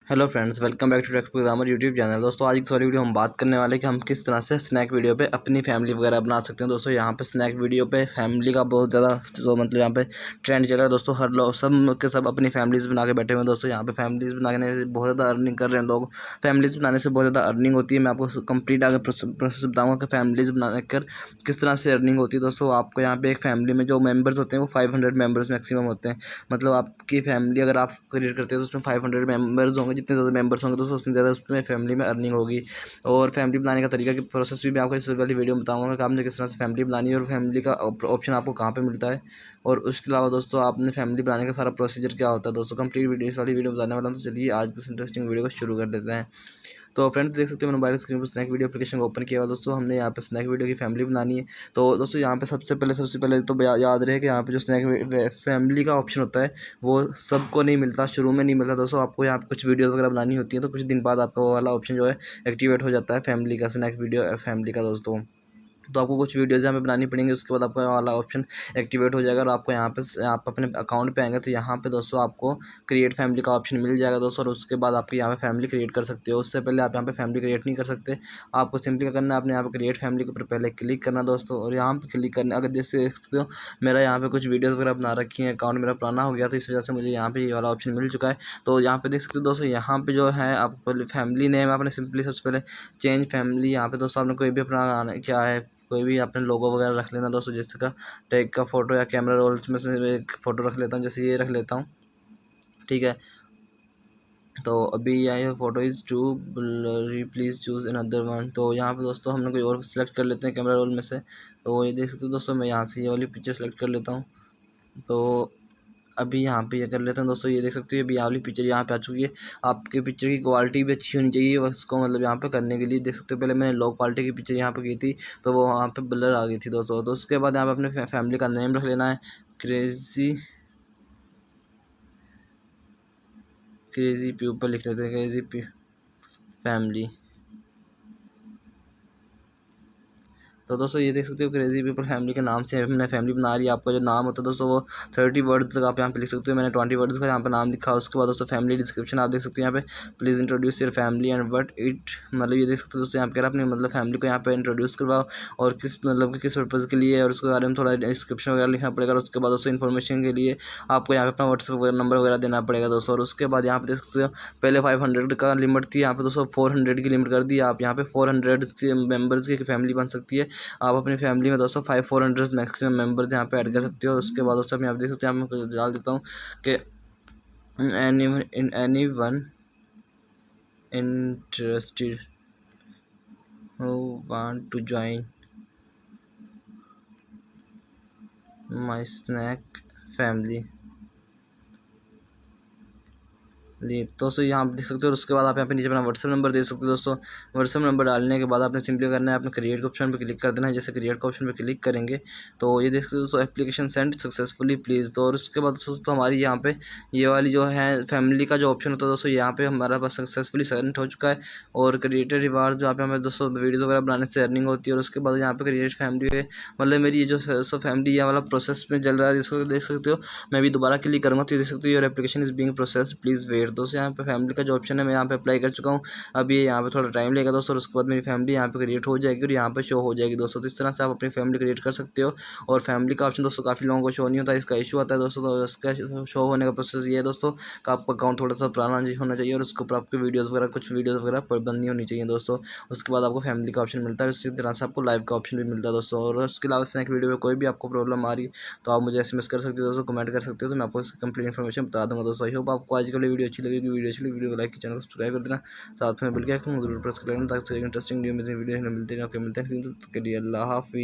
Hello friends, welcome back to tech programmer YouTube channel. दोस्तों आज की सॉरी वीडियो हम बात करने वाले कि हम किस तरह से स्नैक वीडियो पे अपनी फैमिली वगैरह बना सकते हैं। दोस्तों यहाँ पे स्नैक वीडियो पे फैमिली का बहुत ज़्यादा जो मतलब यहाँ पे ट्रेंड चल रहा है। दोस्तों हर लोग सब के सब अपनी फैमिलीज़ बना के बैठे हुए हैं। दोस्तों यहाँ पे फैमिलीज़ बनाने से बहुत ज़्यादा अर्निंग कर रहे हैं लोग। फैमिलीज़ बनाने से बहुत ज़्यादा अर्निंग होती है। मैं आपको कंप्लीट आगे प्रोसेस बताऊँगा कि फैमिलीज़ बनाने कर किस तरह से अर्निंग होती है। दोस्तों आपको यहाँ पे एक फैमिली में जो मेम्बर्स होते हैं वो 500 मेम्बर्स मैक्सिमम होते हैं। मतलब आपकी फैमिली अगर आप क्रिएट करते हैं तो उसमें 500 मेम्बर्स होंगे। जितने ज़्यादा मेम्बर्स होंगे दोस्तों उतनी ज़्यादा उसमें फैमिली में अर्निंग होगी। और फैमिली बनाने का तरीका की प्रोसेस भी मैं आपको इस वाली वीडियो में बताऊंगा कि आपने किस तरह से फैमिली बनानी है और फैमिली का ऑप्शन आपको कहाँ पे मिलता है। और उसके अलावा दोस्तों आपने फैमिली बनाने का सारा प्रोसीजर क्या होता है। दोस्तों कंप्लीट वीडियो इस वाली वीडियो बताने वाला हूँ। तो चलिए आज इस इंटरेस्टिंग वीडियो को शुरू कर देते हैं। तो फ्रेंड्स देख सकते हो मैंने मोबाइल स्क्रीन पर स्नैक वीडियो एप्लीकेशन को ओपन किया हुआ। दोस्तों हमने यहाँ पे स्नैक वीडियो की फैमिली बनानी है। तो दोस्तों यहाँ पे सबसे पहले तो याद रहे कि यहाँ पे जो स्नैक फैमिली का ऑप्शन होता है वो सबको नहीं मिलता, शुरू में नहीं मिलता। दोस्तों आपको यहाँ पे कुछ वीडियोस वगैरह बनानी होती है तो कुछ दिन बाद आपका वो वाला ऑप्शन जो है एक्टिवेट हो जाता है फैमिली का, स्नैक वीडियो फैमिली का। दोस्तों तो आपको कुछ वीडियोज़ यहाँ पे बनानी पड़ेंगी, उसके बाद आपका वाला ऑप्शन एक्टिवेट हो जाएगा और आपको यहाँ पे आप अपने अकाउंट पे आएंगे तो यहाँ पे दोस्तों आपको क्रिएट फैमिली का ऑप्शन मिल जाएगा दोस्तों। और उसके बाद आपकी यहाँ पे फैमिली क्रिएट कर सकते हो। उससे पहले आप यहाँ पे फैमिली क्रिएट नहीं कर सकते। आपको सिंपली क्या करना है, आपने यहाँ पे क्रिएट फैमिली के ऊपर पहले क्लिक करना दोस्तों। और यहाँ पे क्लिक करना, अगर जैसे देख सकते हो मेरा यहाँ पे कुछ वीडियोज़ वगैरह बना रखी हैं, अकाउंट मेरा पुराना हो गया तो इस वजह से मुझे यहाँ पे ये वाला ऑप्शन मिल चुका है। तो यहाँ पे देख सकते हो दोस्तों, यहाँ पे जो है आप पहले फैमिली नेम आपने सिंपली सबसे पहले चेंज फैमिली, यहाँ पे दोस्तों आपने कोई भी अपना क्या है कोई भी अपने लोगो वगैरह रख लेना दोस्तों। जैसे का टैग का फ़ोटो या कैमरा रोल्स में से एक फ़ोटो रख लेता हूँ, जैसे ये रख लेता हूँ, ठीक है। तो अभी यहाँ photo is too blurry, please choose another one. तो यहाँ पे दोस्तों हम लोग कोई और सेलेक्ट कर लेते हैं कैमरा रोल में से। तो ये देख सकते हो दोस्तों, मैं यहाँ से ये वाली पिक्चर सेलेक्ट कर लेता हूँ। तो अभी यहाँ पे ये कर लेते हैं दोस्तों। ये देख सकते हो अभी वाली पिक्चर यहाँ पे आ चुकी है। आपकी पिक्चर की क्वालिटी भी अच्छी होनी चाहिए उसको मतलब यहाँ पे करने के लिए। देख सकते हो पहले मैंने लो क्वालिटी की पिक्चर यहाँ पे की थी तो वो वहाँ पे ब्लर आ गई थी दोस्तों। तो उसके बाद यहाँ पे अपने फैमिली का नेम रख लेना है, क्रेजी पीपल लिख लेते हैं, क्रेजी फैमिली। तो दोस्तों ये देख सकते हो क्रेजी पीपल फैमिली के नाम से हमने फैमिली बना ली। आपका जो नाम होता है दोस्तों वो 30 वर्ड्स का आप यहाँ पे लिख सकते हो। मैंने 20 वर्ड्स का यहाँ पे नाम लिखा। उसके बाद दोस्तों फैमिली डिस्क्रिप्शन आप देख सकते हो यहाँ पे, please introduce your family and what it, मतलब ये देख सकते हो दोस्तों यहाँ पे कह रहा है अपनी मतलब फैमिली को यहाँ पे इंट्रोड्यूस करवाओ और किस मतलब कि किस पर्पज़ के लिए, और उसके बारे में थोड़ा डिस्क्रिप्शन वगैरह लिखना पड़ेगा। और उसके बाद दोस्तों इन्फॉर्मेशन के लिए आपको यहाँ पे अपना व्हाट्सएप नंबर वगैरह देना पड़ेगा दोस्तों। और उसके बाद यहाँ पे देख सकते हो पहले 500 का लिमिट थी, यहाँ पे दोस्तों 400 की लिमिट कर दी। आप यहाँ पे 400 मेम्बर्स की फैमिली बन सकती है। आप अपनी फैमिली में दोस्तों 400 मैक्सिमम मेंबर्स यहाँ पे ऐड कर सकते हो। उसके बाद दोस्तों आप देख सकते हैं, मैं डाल देता हूँ कि anyone interested who want to join my snack family दोस्तों यहाँ आप देख सकते हो। और उसके बाद आप यहाँ पे नीचे अपना व्हाट्सएप नंबर दे सकते हो दोस्तों। व्हाट्सएप नंबर डालने के बाद आपने सिंपली करना है, आपने क्रिएट के ऑप्शन पे क्लिक कर देना है। जैसे क्रिएट के ऑप्शन पे क्लिक करेंगे तो ये देख सकते हो दोस्तों, एप्लीकेशन सेंड सक्सेसफुली प्लीज़। तो और उसके बाद दोस्तों हमारी यहाँ पे ये वाली जो है फैमिली का जो ऑप्शन होता है दोस्तों, यहाँ पे हमारा पास सक्सेसफुली सेंड हो चुका है। और क्रिएटेड रिवार्ड जो आप हमें दोस्तों वीडियोज़ वगैरह बनाने से अर्निंग होती है। और उसके बाद यहाँ पे क्रिएट फैमिली के मतलब मेरी ये जो फैमिली ये वाला प्रोसेस में चल रहा है, जिसको देख सकते हो। मैं भी दोबारा क्लिक करूँगा तो ये देख सकते हो your application is being process, please wait. दोस्तों यहाँ पे फैमिली का जो ऑप्शन है मैं यहाँ पे अप्लाई कर चुका हूँ। अभी यहाँ पे थोड़ा टाइम लगेगा दोस्तों। और उसके बाद मेरी फैमिली यहाँ पे क्रिएट हो जाएगी और यहाँ पे शो हो जाएगी दोस्तों। तो इस तरह से आप अपनी फैमिली क्रिएट कर सकते हो। और फैमिली का ऑप्शन दोस्तों काफ़ी लोगों को शो नहीं होता, इसका इशू आता है दोस्तों। तो इसका शो होने का प्रोसेस ये है दोस्तों कि आपका अकाउंट थोड़ा सा पुराना होना चाहिए और उसके ऊपर आपकी कुछ वीडियोज़ वगैरह पाबंदी होनी चाहिए दोस्तों। उसके बाद आपको फैमिली का ऑप्शन मिलता है, इसी तरह से आपको लाइव का ऑप्शन भी मिलता है दोस्तों। और उसके अलावा स्नैक वीडियो में कोई भी आपको प्रॉब्लम आ रही तो आप मुझे SMS कर सकते हो दोस्तों, कमेंट कर सकते हो, तो मैं आपको इसकी कंप्लीट इन्फॉर्मेशन बता दूँगा दोस्तों। आई होप आपको आज की वीडियो अच्छी लगेगी। वीडियो को लाइक, चैनल को सब्सक्राइब कर देना, साथ में बिल के आइकन जरूर प्रेस कर लेना ताकि इंटरेस्टिंग वीडियो में मिलते हैं। अल्लाह हाफिज़।